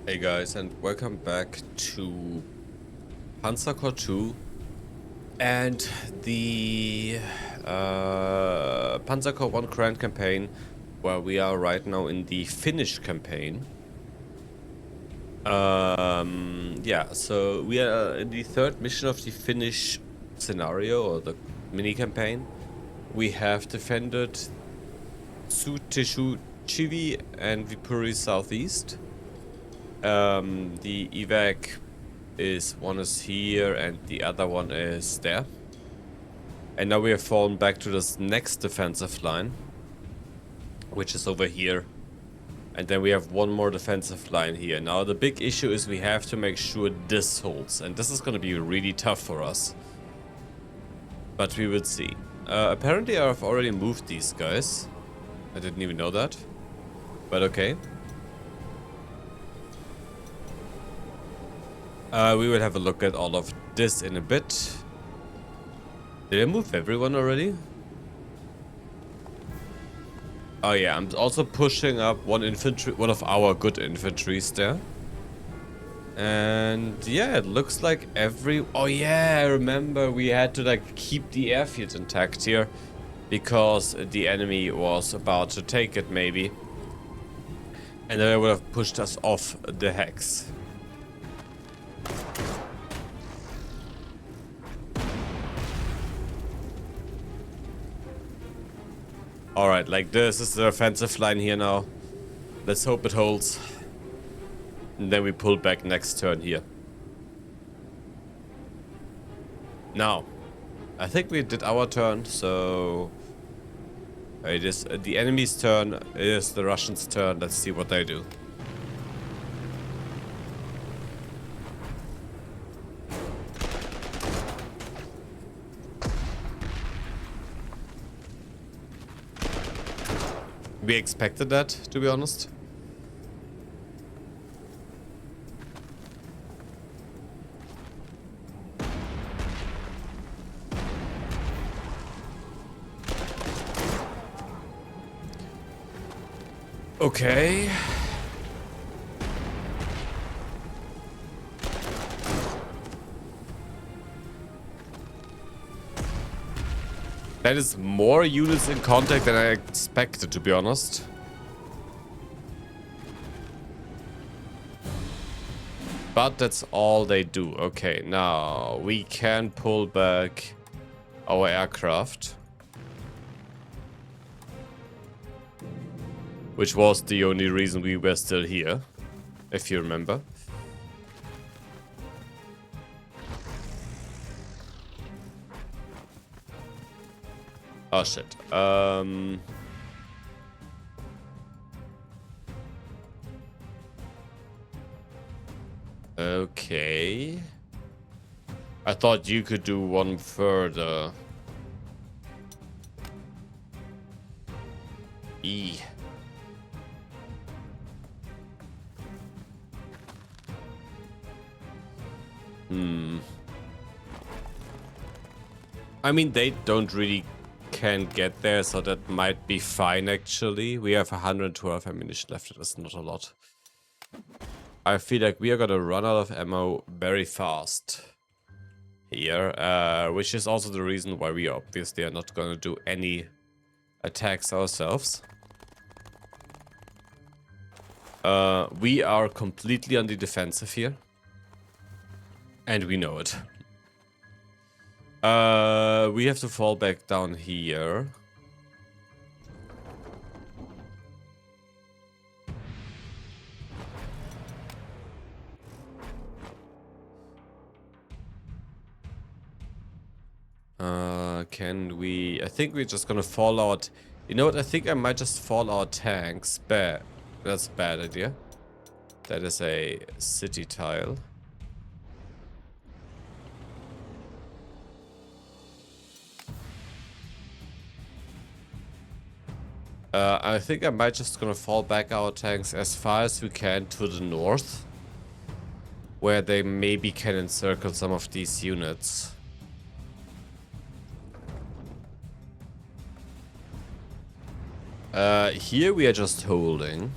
Hey guys, and welcome back to Panzercorps 2 and the Panzercorps 1 Grand campaign, where we are right now in the Finnish campaign. Yeah, so we are in the third mission of the Finnish scenario, or the mini campaign. We have defended Sutishu Chivi and Vipurii southeast. The evac one is here and the other one is there. And now we have fallen back to this next defensive line, which is over here. And then we have one more defensive line here. Now the big issue is we have to make sure this holds, and this is going to be really tough for us. But we will see. Apparently I've already moved these guys. I didn't even know that. But okay. We will have a look at all of this in a bit. Did I move everyone already? Oh yeah, I'm also pushing up one of our good infantries there. And yeah, it looks like oh yeah, I remember we had to like keep the airfield intact here because the enemy was about to take it maybe. And then it would have pushed us off the hex. Alright, like this is the offensive line here now. Let's hope it holds. And then we pull back next turn here. Now, I think we did our turn, so it is the enemy's turn, it is the Russians' turn. Let's see what they do. We expected that, to be honest. Okay. That is more units in contact than I expected, to be honest. But that's all they do. Okay, now we can pull back our aircraft. Which was the only reason we were still here, if you remember. Oh shit. Okay. I thought you could do one further. E. I mean, they don't really can get there, so that might be fine actually. We have 112 ammunition left. That is not a lot. I feel like we are gonna run out of ammo very fast here, which is also the reason why we obviously are not gonna do any attacks ourselves. We are completely on the defensive here, and we know it. We have to fall back down here. Can we? I think we're just gonna fall out. You know what? I think I might just fall our tanks. Bad. That's a bad idea. That is a city tile. I think I might just gonna fall back our tanks as far as we can to the north, where they maybe can encircle some of these units. Here we are just holding.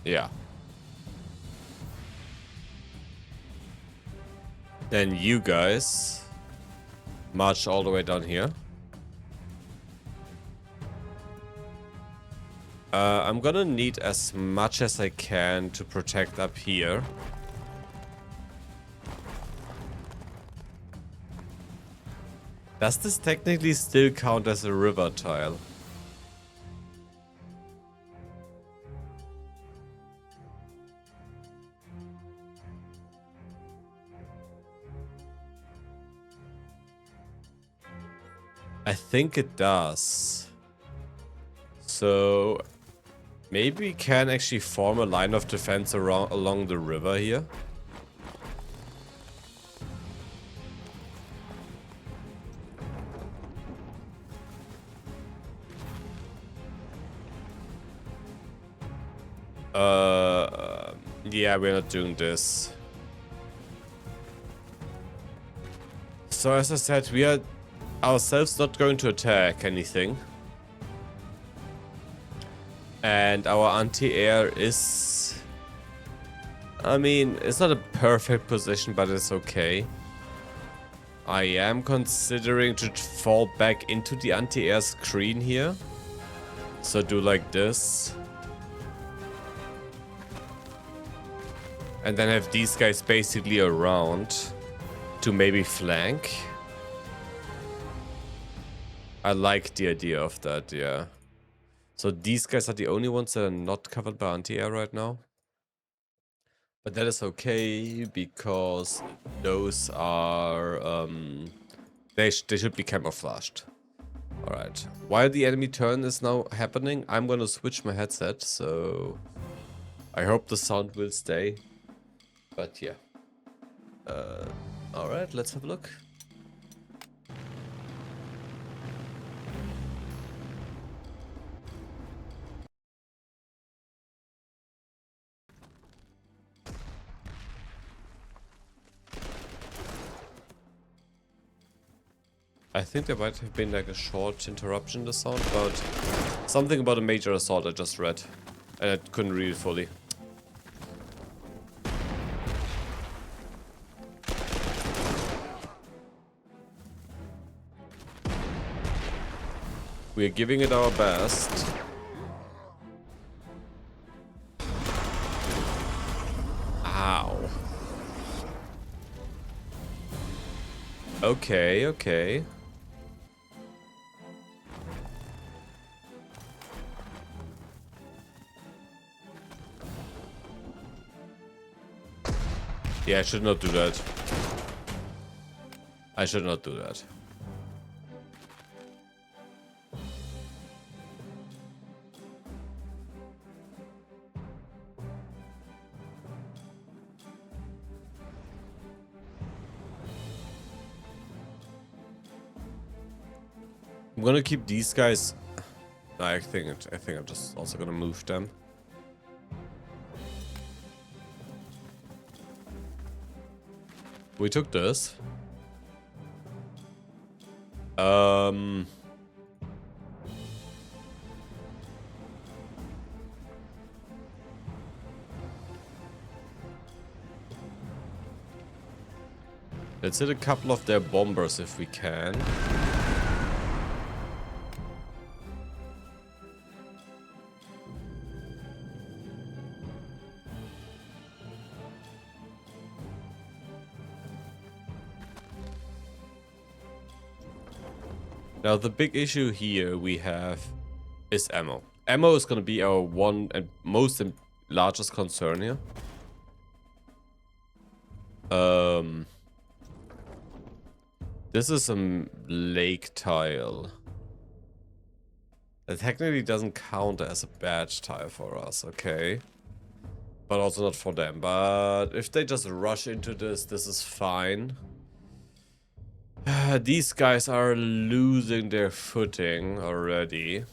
Yeah. Then you guys march all the way down here. I'm gonna need as much as I can to protect up here. Does this technically still count as a river tile? I think it does. So maybe we can actually form a line of defense along the river here. Yeah, we're not doing this. So as I said, we are ourselves not going to attack anything. And our anti-air is... I mean, it's not a perfect position, but it's okay. I am considering to fall back into the anti-air screen here. So do like this. And then have these guys basically around to maybe flank. I like the idea of that, yeah. So these guys are the only ones that are not covered by anti-air right now. But that is okay, because those are... they should be camouflaged. Alright. While the enemy turn is now happening, I'm gonna switch my headset, so... I hope the sound will stay. But yeah. Alright, let's have a look. I think there might have been like a short interruption in the sound, but something about a major assault I just read. And I couldn't read it fully. We're giving it our best. Ow. Okay, okay. Yeah, I should not do that. I should not do that. I'm gonna keep these guys. I think I'm just also gonna move them. We took this. Let's hit a couple of their bombers if we can. Now the big issue here we have is ammo. Ammo is going to be our one and most largest concern here. This is a lake tile. That technically doesn't count as a badge tile for us, okay? But also not for them. But if they just rush into this, this is fine. These guys are losing their footing already.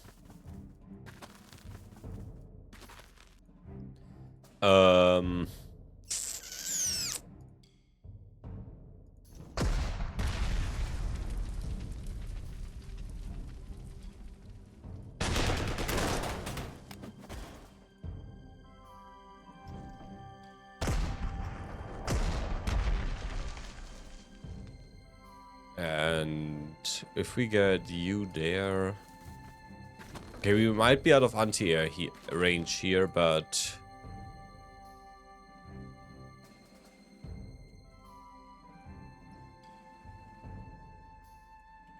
if we get you there... Okay, we might be out of anti-air range here, but...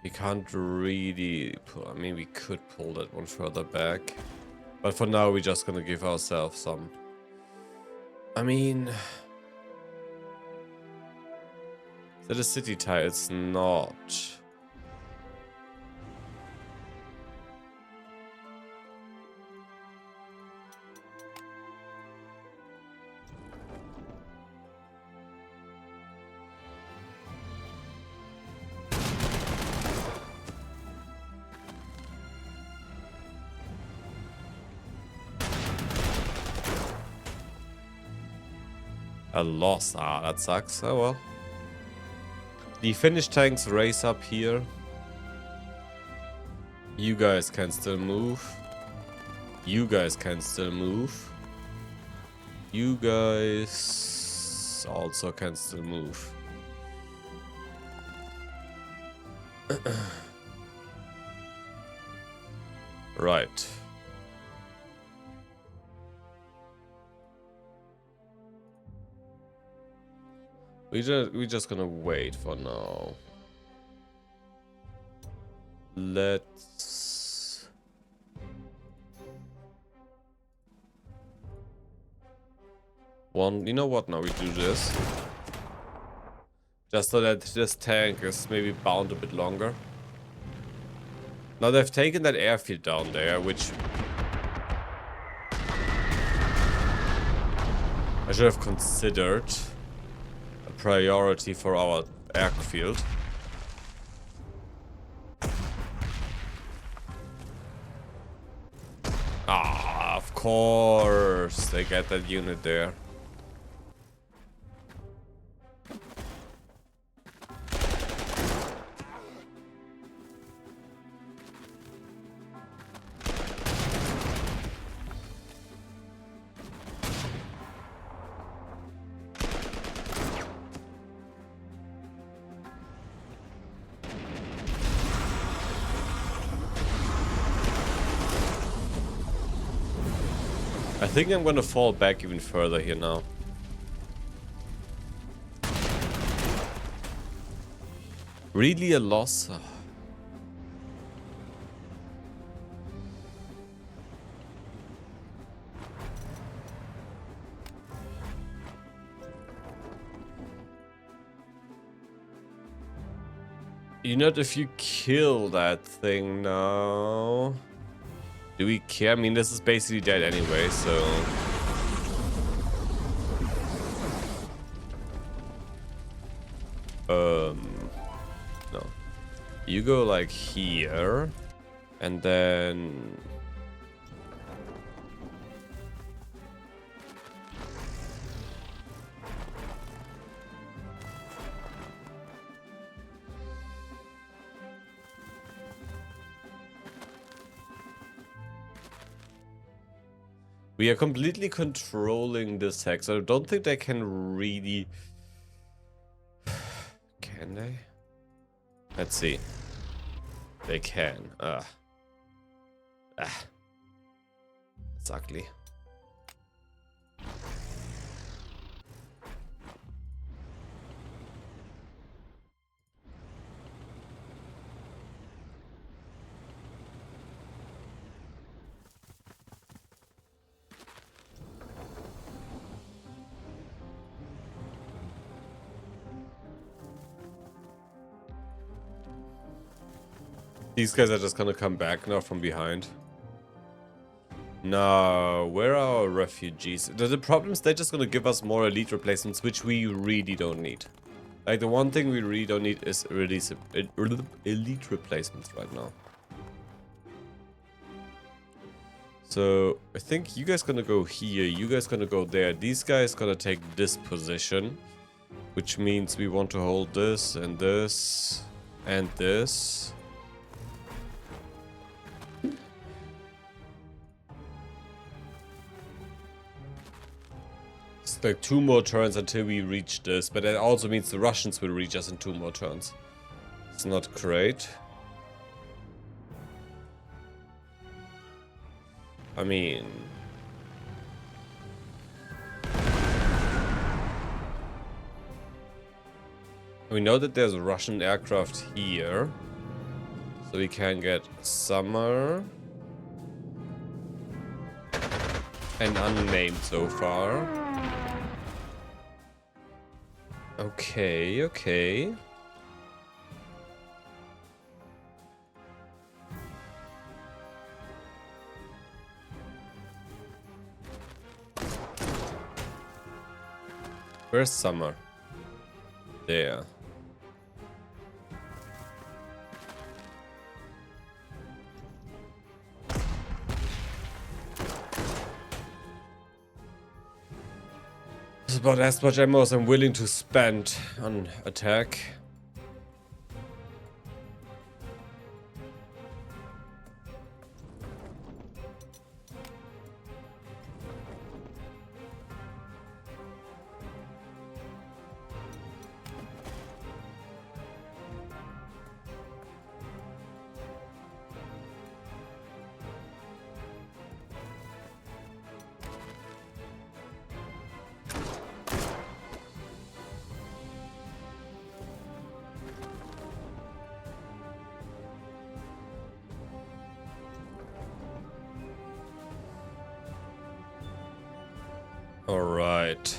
We can't really pull... I mean, we could pull that one further back. But for now, we're just gonna give ourselves some... I mean... Is that a city tile? It's not. A loss. Ah, that sucks. Oh well. The Finnish tanks race up here. You guys can still move. You guys can still move. You guys also can still move. Right. We're just gonna wait for now. Let's... You know what? Now we do this. Just so that this tank is maybe bound a bit longer. Now they've taken that airfield down there, which... I should have considered a priority for our airfield. Ah, of course they get that unit there. I think I'm gonna fall back even further here now. Really a loss? You know, if you kill that thing now... Do we care? I mean, this is basically dead anyway, so... No. You go like here, and then... We are completely controlling this hex. I don't think they can really... Can they? Let's see. They can. That's ugly. These guys are just gonna come back now from behind. No, where are our refugees? The problem is they're just gonna give us more elite replacements, which we really don't need. Like, the one thing we really don't need is elite replacements right now. So, I think you guys gonna go here, you guys gonna go there. These guys gonna take this position, which means we want to hold this and this and this. Like 2 more turns until we reach this, but that also means the Russians will reach us in 2 more turns. It's not great. I mean... we know that there's a Russian aircraft here. So we can get Summer. And unnamed so far. Okay, okay. Where's Summer? There. It's about as much ammo as I'm willing to spend on attack. All right.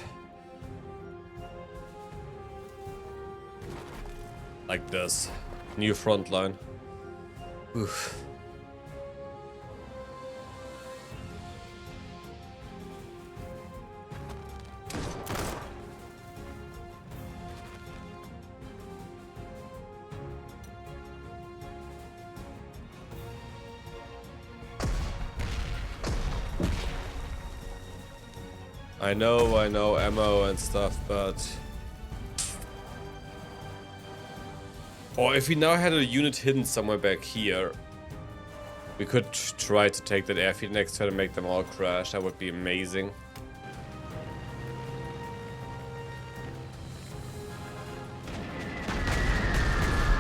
Like this. New front line. Oof. I know, ammo and stuff, but... or if we now had a unit hidden somewhere back here, we could try to take that airfield next turn and make them all crash. That would be amazing.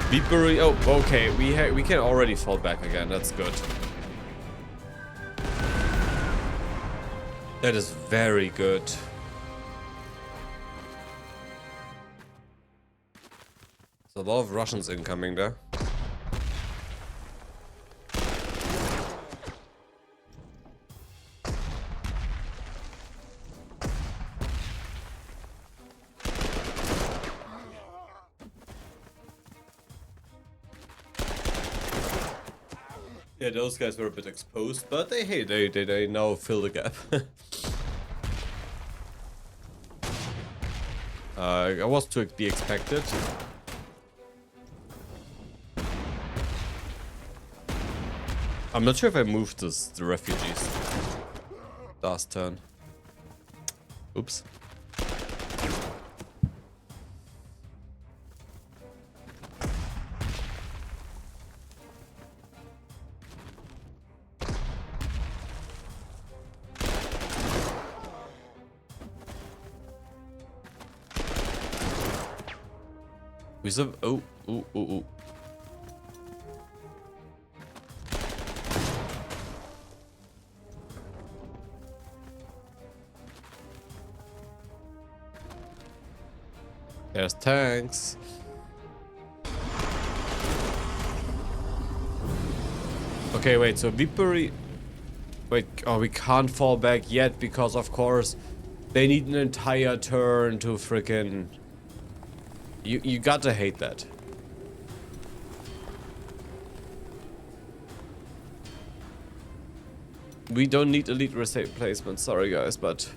Vipurii, oh, okay, we can already fall back again, that's good. That is very good. There's a lot of Russians incoming there. Yeah, those guys were a bit exposed, but they now fill the gap. I was to be expected. I'm not sure if I moved the refugees last turn. Oops. We have oh. There's tanks. Okay, wait, so Vipurii... wait, oh, we can't fall back yet because, of course, they need an entire turn to frickin'... You gotta hate that. We don't need elite replacement, sorry guys, but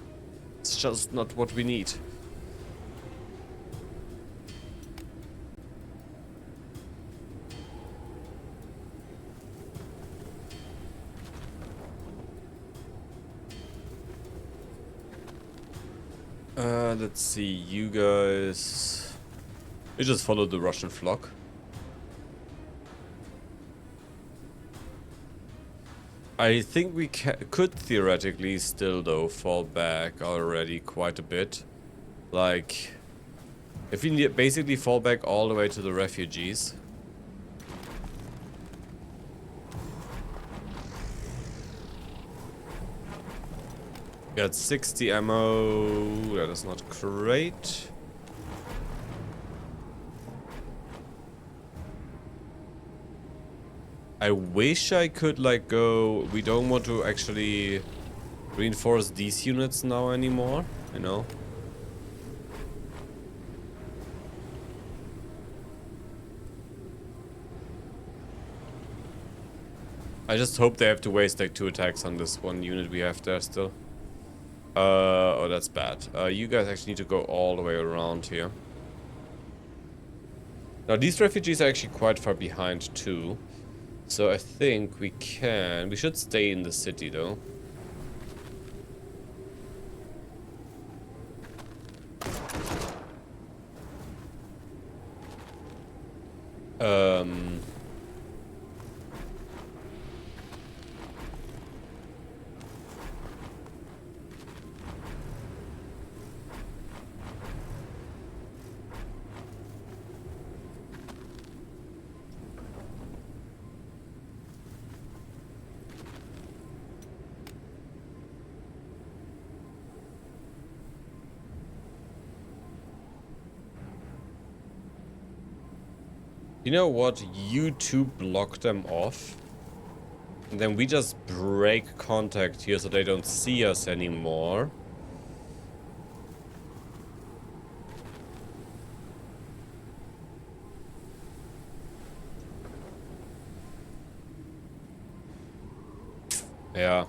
it's just not what we need. Let's see, you guys... we just follow the Russian flock. I think we could theoretically still, though, fall back already quite a bit. Like, if we basically fall back all the way to the refugees, Got 60 ammo. That is not great. I wish I could like go. We don't want to actually reinforce these units now anymore, you know. I just hope they have to waste like 2 attacks on this one unit we have there still. Oh, that's bad. You guys actually need to go all the way around here. Now, these refugees are actually quite far behind too. So I think we should stay in the city though. You know what? You two block them off. And then we just break contact here so they don't see us anymore. Yeah.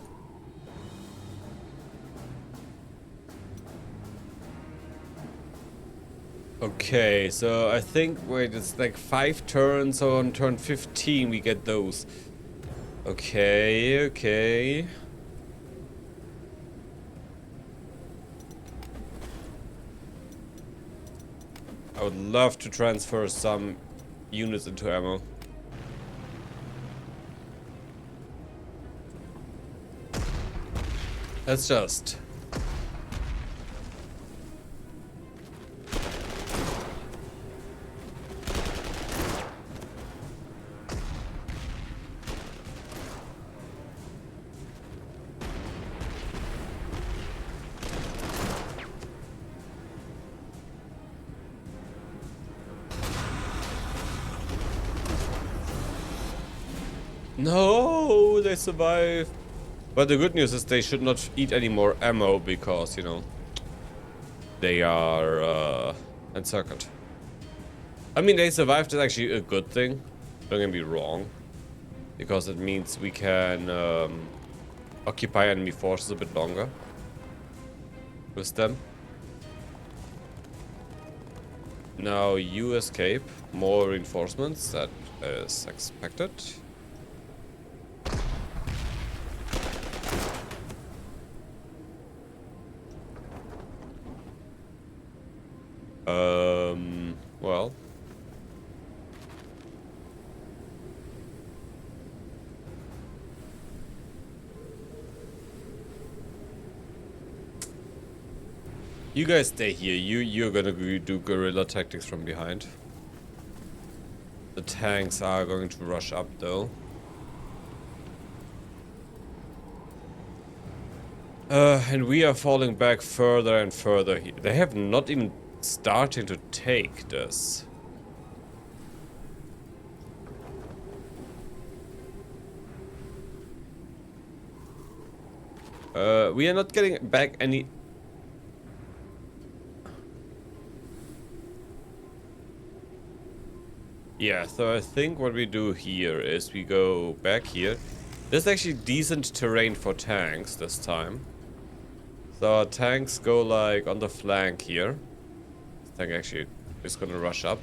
Okay, so I think, wait, it's like 5 turns, so on turn 15 we get those. Okay, okay. I would love to transfer some units into ammo. Let's just... No, they survive. But the good news is they should not eat any more ammo because, you know, they are encircled. I mean, they survived is actually a good thing. Don't get me wrong. Because it means we can occupy enemy forces a bit longer with them. Now you escape. More reinforcements, that is expected. Well. You guys stay here. You're gonna do guerrilla tactics from behind. The tanks are going to rush up though. And we are falling back further and further here. They have not even started to take this. We are not getting back any... Yeah, so I think what we do here is we go back here. There's actually decent terrain for tanks this time. So our tanks go like on the flank here. This tank actually is gonna rush up.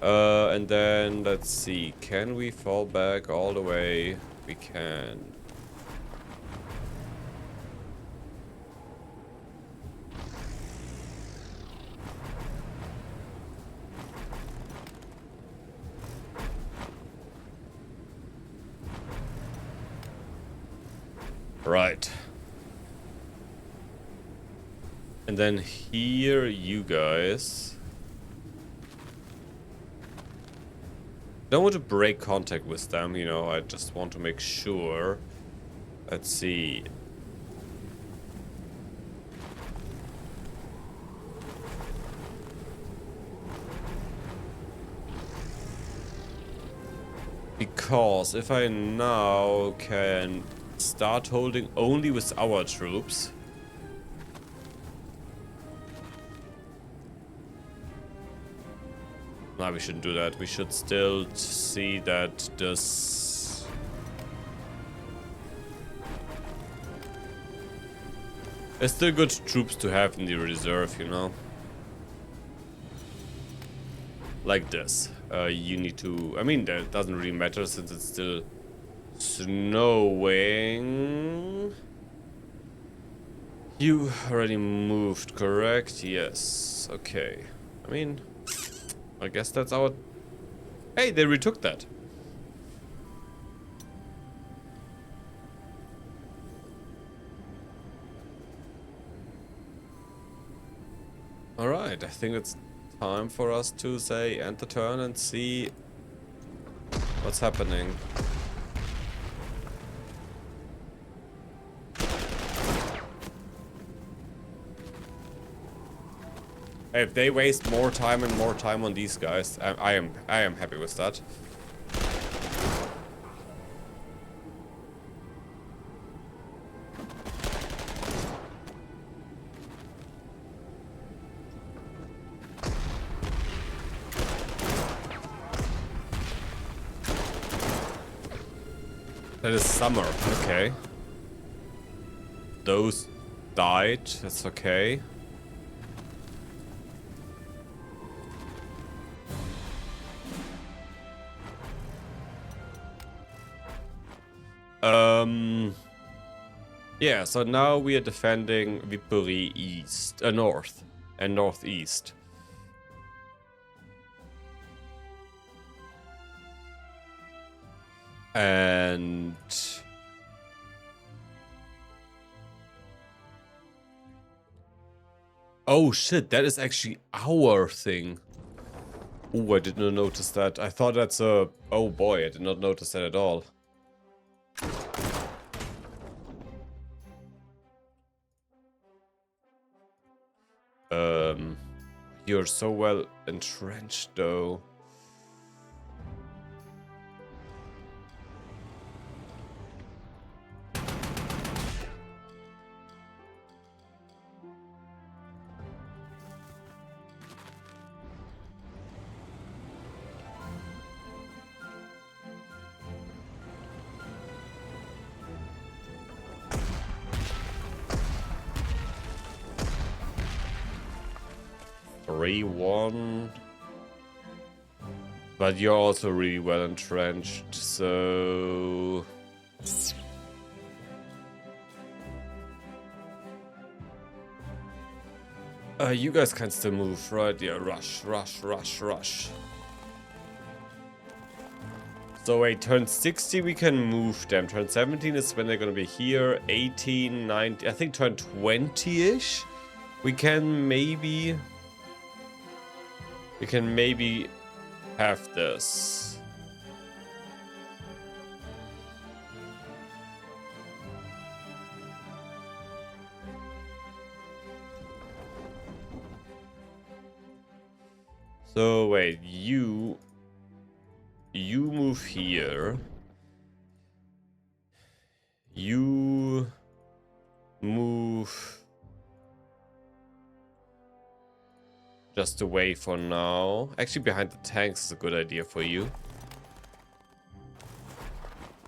And then let's see, can we fall back all the way? We can. Right. And then here, you guys. Don't want to break contact with them, you know, I just want to make sure. Let's see. Because if I now can start holding only with our troops. No, we shouldn't do that. We should still see that this... There's still good troops to have in the reserve, you know? Like this. You need to... I mean, that doesn't really matter since it's still snowing. You already moved, correct? Yes. Okay. I mean, I guess that's our... Hey, they retook that. Alright, I think it's time for us to say end the turn and see what's happening. If they waste more time and more time on these guys, I am happy with that. That is summer, okay. Those died, that's okay. Yeah, so now we are defending Vipurii east, north and northeast. And oh shit, that is actually our thing. Oh, I did not notice that. I thought that's a... Oh boy, I did not notice that at all. You're so well entrenched though. One, but you're also really well entrenched, so you guys can still move, right? Yeah, rush. So wait, turn 60 we can move them. Turn 17 is when they're gonna be here. 18, 19, I think turn 20-ish we can maybe have this. So wait, you move here. You move just away for now. Actually, behind the tanks is a good idea for you.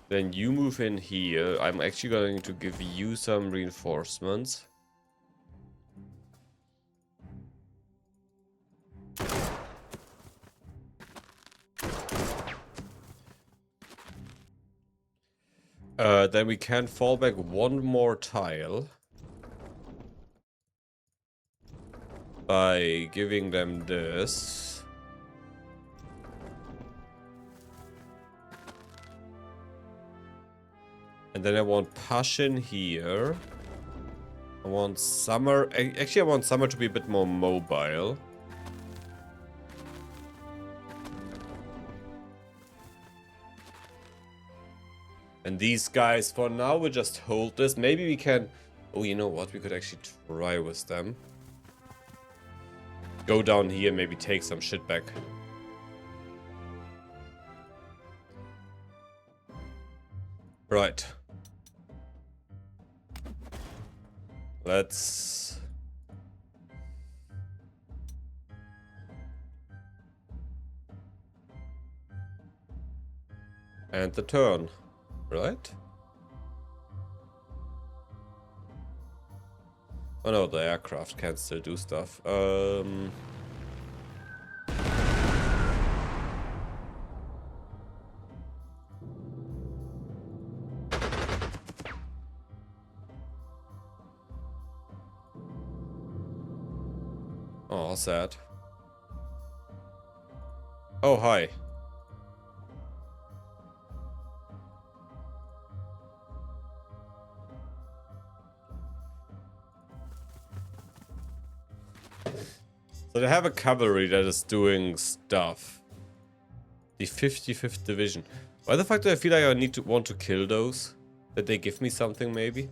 Then you move in here. I'm actually going to give you some reinforcements. Then we can fall back one more tile by giving them this. And then I want Passion here. I want Summer. Actually, I want Summer to be a bit more mobile. And these guys, for now, we'll just hold this. Maybe we can... Oh, you know what? We could actually try with them. Go down here, maybe take some shit back. Right. Let's... And the turn, right? Oh no, the aircraft can still do stuff. Oh, sad. Oh, hi. So they have a cavalry that is doing stuff. The 55th Division. Why the fuck do I feel like I want to kill those? That they give me something, maybe?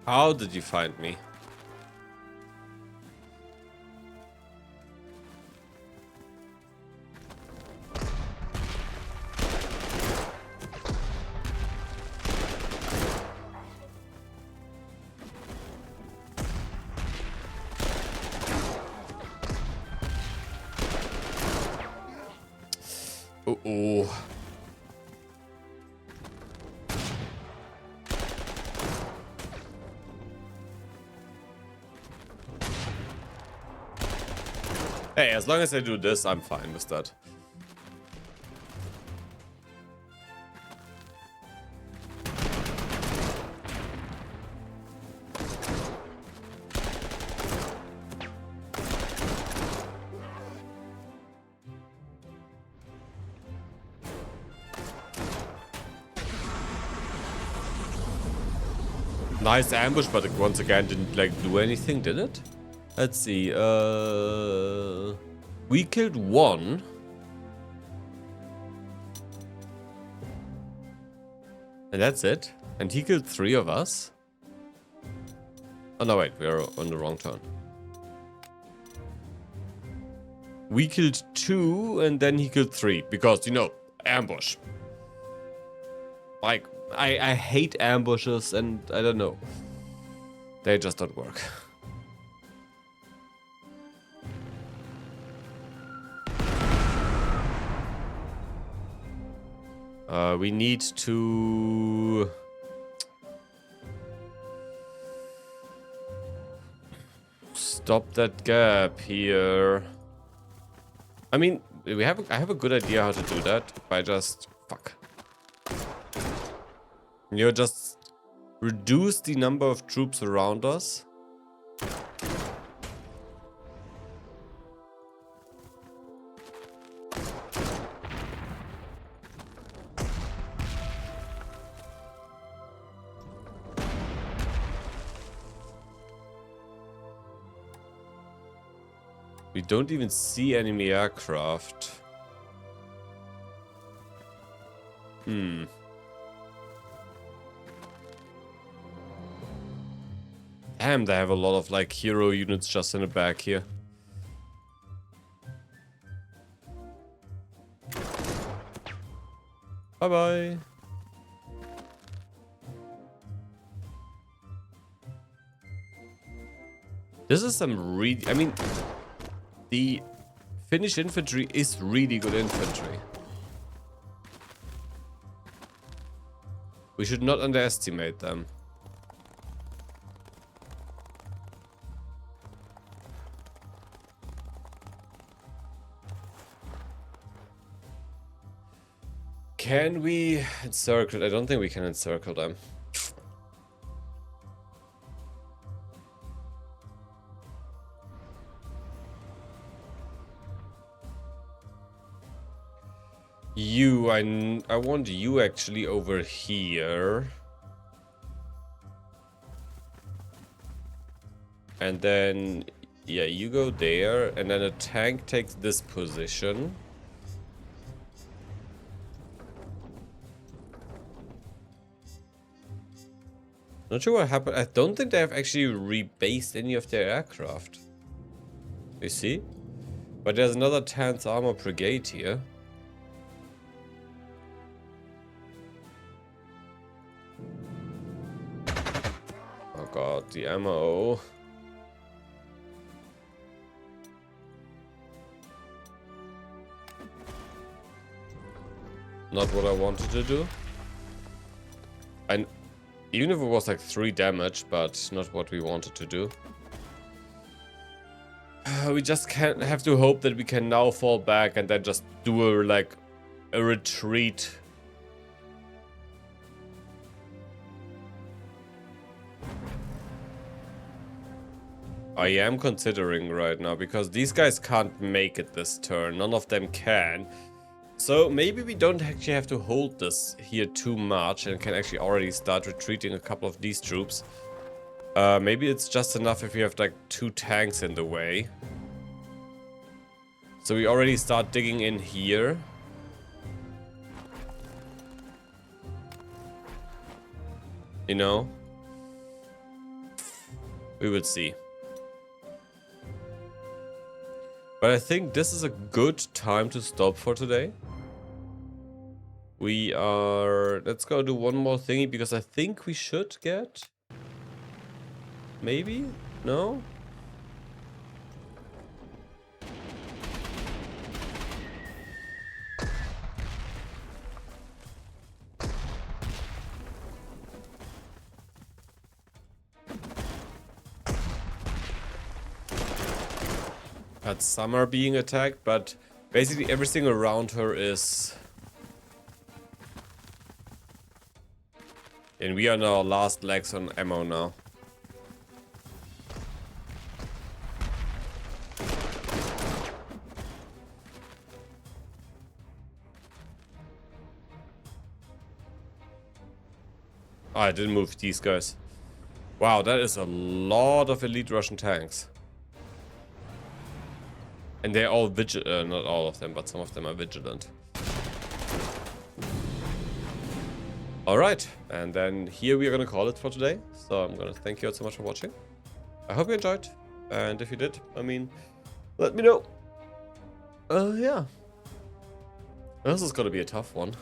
How did you find me? Uh-oh. Hey, as long as I do this, I'm fine with that. Nice ambush, but it once again didn't like do anything, did it? Let's see. We killed one. And that's it. And he killed 3 of us. Oh no, wait, we're on the wrong turn. We killed 2 and then he killed 3 because, you know, ambush. Like, I hate ambushes and I don't know. They just don't work. We need to... stop that gap here. I mean, I have a good idea how to do that by just... fuck. You just reduce the number of troops around us. We don't even see enemy aircraft. Damn, they have a lot of like hero units just in the back here. Bye bye. This is some really, I mean, the Finnish infantry is really good infantry. We should not underestimate them. Can we encircle? I don't think we can encircle them. You, I want you actually over here. And then, yeah, you go there, and then a tank takes this position. Not sure what happened. I don't think they have actually rebased any of their aircraft. You see? But there's another 10th Armor Brigade here. Oh god, the ammo. Not what I wanted to do. And even if it was like 3 damage, but not what we wanted to do. We just can't have to hope that we can now fall back and then just do a retreat. I am considering right now because these guys can't make it this turn. None of them can. So maybe we don't actually have to hold this here too much and can actually already start retreating a couple of these troops. Maybe it's just enough if you have like 2 tanks in the way. So we already start digging in here. You know? We will see. But I think this is a good time to stop for today. Let's go do one more thingy because I think we should get... Maybe? No? Had Summer being attacked, but basically everything around her is... And we are now last legs on ammo now. Oh, I didn't move these guys. Wow, that is a lot of elite Russian tanks. And they're all vigilant, not all of them, but some of them are vigilant. Alright, and then here we are gonna call it for today. So I'm gonna thank you all so much for watching. I hope you enjoyed, and if you did, I mean, let me know. Yeah. This is gonna be a tough one.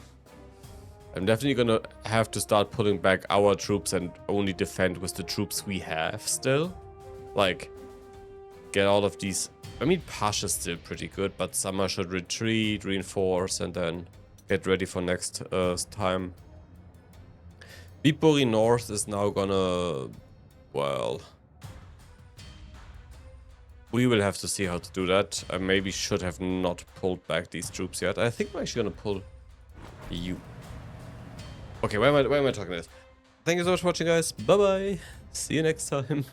I'm definitely gonna have to start pulling back our troops and only defend with the troops we have still. Like, get all of these... I mean, Pash is still pretty good, but Summer should retreat, reinforce, and then get ready for next time. Vipurii North is now gonna... Well... We will have to see how to do that. I maybe should have not pulled back these troops yet. I think we're actually gonna pull you. Okay, why am I talking this? Thank you so much for watching, guys. Bye-bye. See you next time.